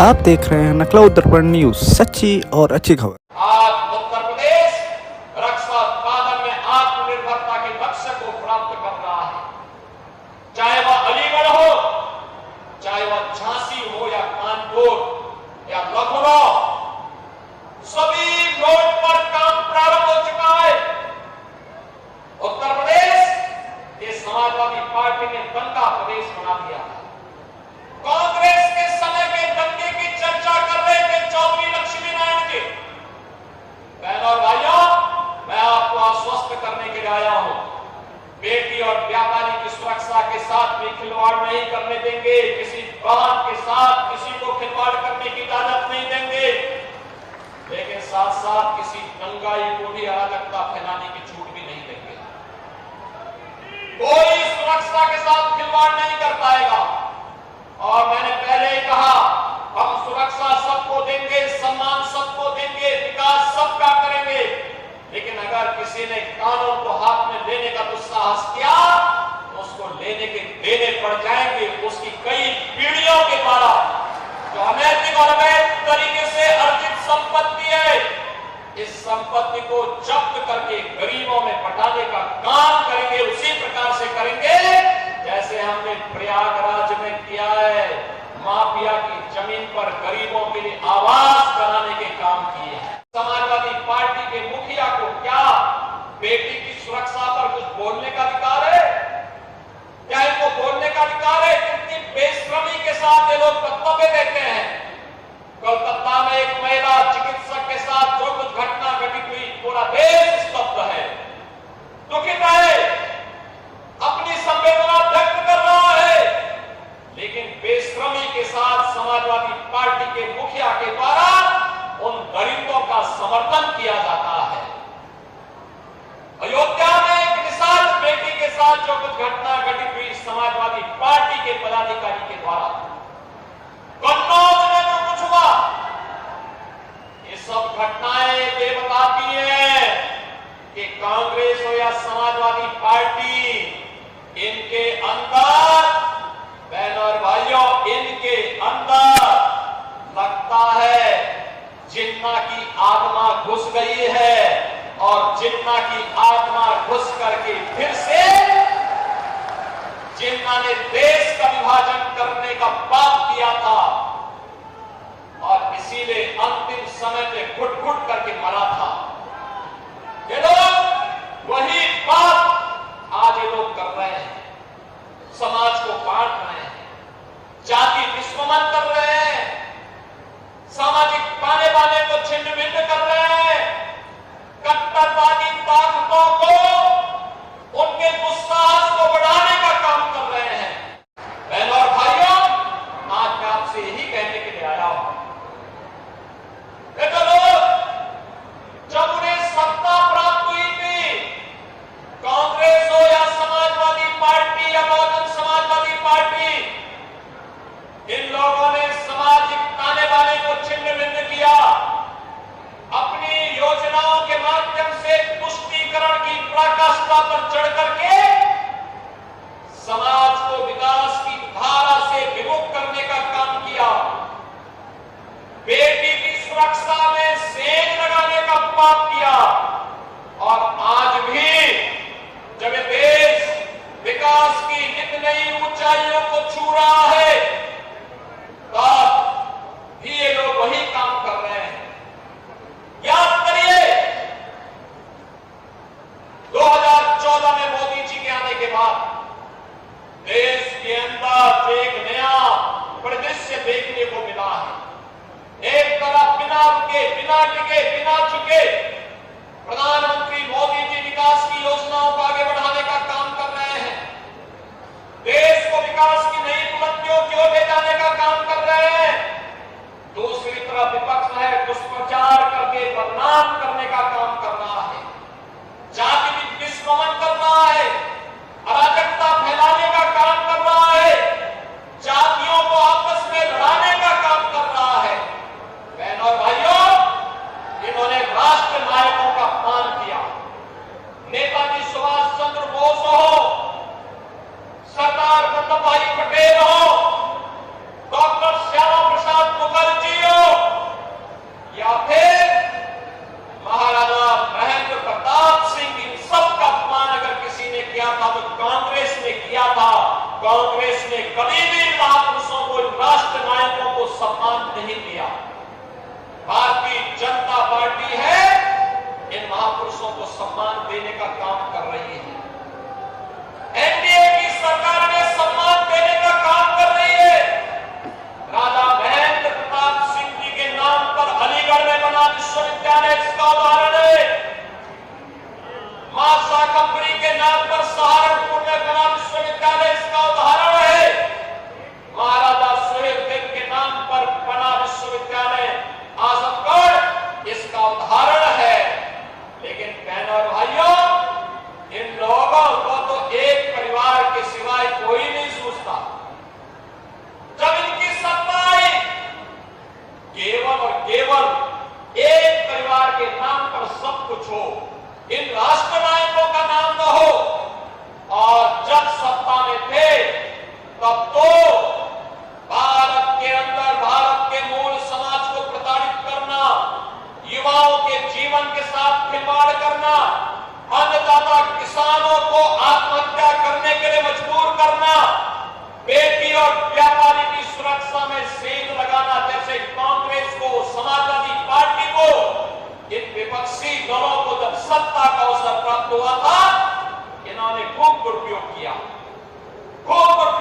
आप देख रहे हैं नकला दर्पण न्यूज, सच्ची और अच्छी खबर। आज उत्तर प्रदेश रक्षा उत्पादन में आत्मनिर्भरता के लक्ष्य को प्राप्त कर रहा है। चाहे वह अलीगढ़ हो, चाहे वह झांसी हो या कानपुर या लखनऊ, सभी रोड पर काम प्रारंभ हो चुका है। उत्तर प्रदेश ये समाजवादी पार्टी ने दंगा प्रदेश बना दिया है। कांग्रेस के समय के दंगे की चर्चा कर रहे थे चौधरी लक्ष्मी नारायण जी। बहनों और भाइयों, मैं आपको आश्वस्त करने के लिए आया हूं, बेटी और व्यापारी की सुरक्षा के साथ भी खिलवाड़ नहीं करने देंगे। किसी बहन के साथ किसी को खिलवाड़ करने की इजाजत नहीं देंगे, लेकिन साथ साथ किसी दंगाई को भी अराजकता फैलाने की छूट भी नहीं देंगे। कोई सुरक्षा के साथ खिलवाड़ नहीं कर पाएगा। और मैंने पहले ही कहा, हम सुरक्षा सबको देंगे, सम्मान सबको देंगे, विकास सबका करेंगे, लेकिन अगर किसी ने कानून को हाथ में लेने का दुस्साहस किया तो उसको लेने के देने पड़ जाएंगे। उसकी कई पीढ़ियों के द्वारा जो अनैतिक और अवैध तरीके से अर्जित संपत्ति है, इस संपत्ति को जब्त करके गरीबों में बंटाने का काम करेंगे। उसी प्रकार से करेंगे जैसे हमने प्रयागराज में किया है। माफिया की जमीन पर गरीबों के लिए आवास बनाने के काम किए हैं। समाजवादी पार्टी के मुखिया को क्या बेटी की सुरक्षा पर कुछ बोलने का अधिकार है? क्या इनको बोलने का अधिकार है? कितनी बेशर्मी के साथ ये लोग वक्तव्य देते हैं। कोलकाता में एक महिला चिकित्सक के साथ जो कुछ घटना घटित हुई, पूरा देश स्तब्ध है, दुखित है, अपनी संवेदना व्यक्त कर रहा है, लेकिन बेशर्मी के साथ समाजवादी पार्टी के मुखिया के द्वारा उन दलितों का समर्थन किया जाता है। अयोध्या में एक निषाद बेटी के साथ जो कुछ घटना घटित हुई समाजवादी पार्टी के पदाधिकारी के द्वारा, कन्नौज में जो कुछ हुआ, ये सब घटनाएं ये बताती हैं कि कांग्रेस हो या समाजवादी पार्टी, इनके अंदर, बहनों और भाइयों, इनके अंदर लगता है जिन्ना की आत्मा घुस गई है। और जिन्ना की आत्मा घुस करके फिर से जिन्ना ने देश का विभाजन करने का पाप किया था और इसीलिए अंतिम समय में घुट-घुट करके मरा था। ये लोग वही बात आज ये लोग कर रहे हैं, समाज को बांट रहे हैं, जाति विस्मरण कर रहे हैं, सामाजिक ताने बाने को छिन्न भिन्न कर रहे हैं, कट्टरवादी ताकतों को, उनके दुस्साहस को बढ़ाने का काम कर रहे हैं। बहनों और भाइयों, आज मैं आपसे यही कहने के लिए आया हूं, देखो लोग, जब उन्हें सत्ता प्राप्त हुई थी, कांग्रेस हो या समाजवादी पार्टी या बहुजन समाजवादी पार्टी, इन लोगों ने सामाजिक ताने बाने को छिन्न भिन्न किया। अपनी योजनाओं के माध्यम से तुष्टीकरण की पराकाष्ठा पर चढ़ करके समाज को विकास की धारा से विमुख करने का काम किया। बेटी की सुरक्षा में सेंध लगाने का पाप किया। और आज भी जब देश विकास की नित नई ऊंचाइयों को छू रहा है, तब भी ये लोग वही काम कर रहे हैं। याद करिए, 2014 में मोदी जी के आने के बाद देश के अंदर एक नया परिदृश्य देखने को मिला है। एक तरफ बिना रुके, बिना टिके, बिना झुके प्रधानमंत्री मोदी जी विकास की योजनाओं को आगे बढ़ाने का काम कर रहे हैं, देश को विकास की नई बुलंदियों की ओर ले जाने का काम कर रहे हैं। दूसरी तरफ विपक्ष है, दुष्प्रचार करके बदनाम करने का काम कर रहा है, जाति विस्मरण कर रहा है, अराजकता फैलाने का काम कर रहा है, जातियों को आपस में लड़ाने का काम कर रहा है। बहनों और भाइयों, इन्होंने राष्ट्र नायकों का अपमान किया। नेताजी सुभाष चंद्र बोस हो, सरदार वल्लभ भाई पटेल ने कभी भी महापुरुषों को, राष्ट्र नायकों को सम्मान नहीं दिया। भारतीय जनता पार्टी है इन महापुरुषों को सम्मान देने का काम कर रही है। एनडीए की सरकार में सम्मान देने का काम कर रही है। राजा महेंद्र प्रताप सिंह जी के नाम पर अलीगढ़ में बना विश्वविद्यालय इसका उदाहरण है। मां शाकंभरी के नाम पर सहारनपुर में बना विश्वविद्यालय इसका उदाहरण है। महाराजा सुहेलदेव के नाम पर बना विश्वविद्यालय आजमगढ़ इसका उदाहरण है। लेकिन बहनों और भाइयों, इन लोगों को तो एक परिवार के सिवाय कोई नहीं सोचता। जब इनकी सत्ता आई, केवल और केवल एक परिवार के नाम पर सब कुछ हो, इन राष्ट्र नायकों का नाम न हो। और जब सत्ता में थे तब तो भारत के अंदर भारत के मूल समाज को प्रताड़ित करना, युवाओं के जीवन के साथ खिलवाड़ करना, अन्नदाता किसानों को आत्महत्या करने के लिए मजबूर करना, बेटी और व्यापारी की सुरक्षा में सेंध लगाना, जैसे कांग्रेस को, समाजवादी पार्टी को, इन विपक्षी दलों को जब सत्ता का अवसर प्राप्त हुआ था, इन्होंने खूब दुरुपयोग किया, खूब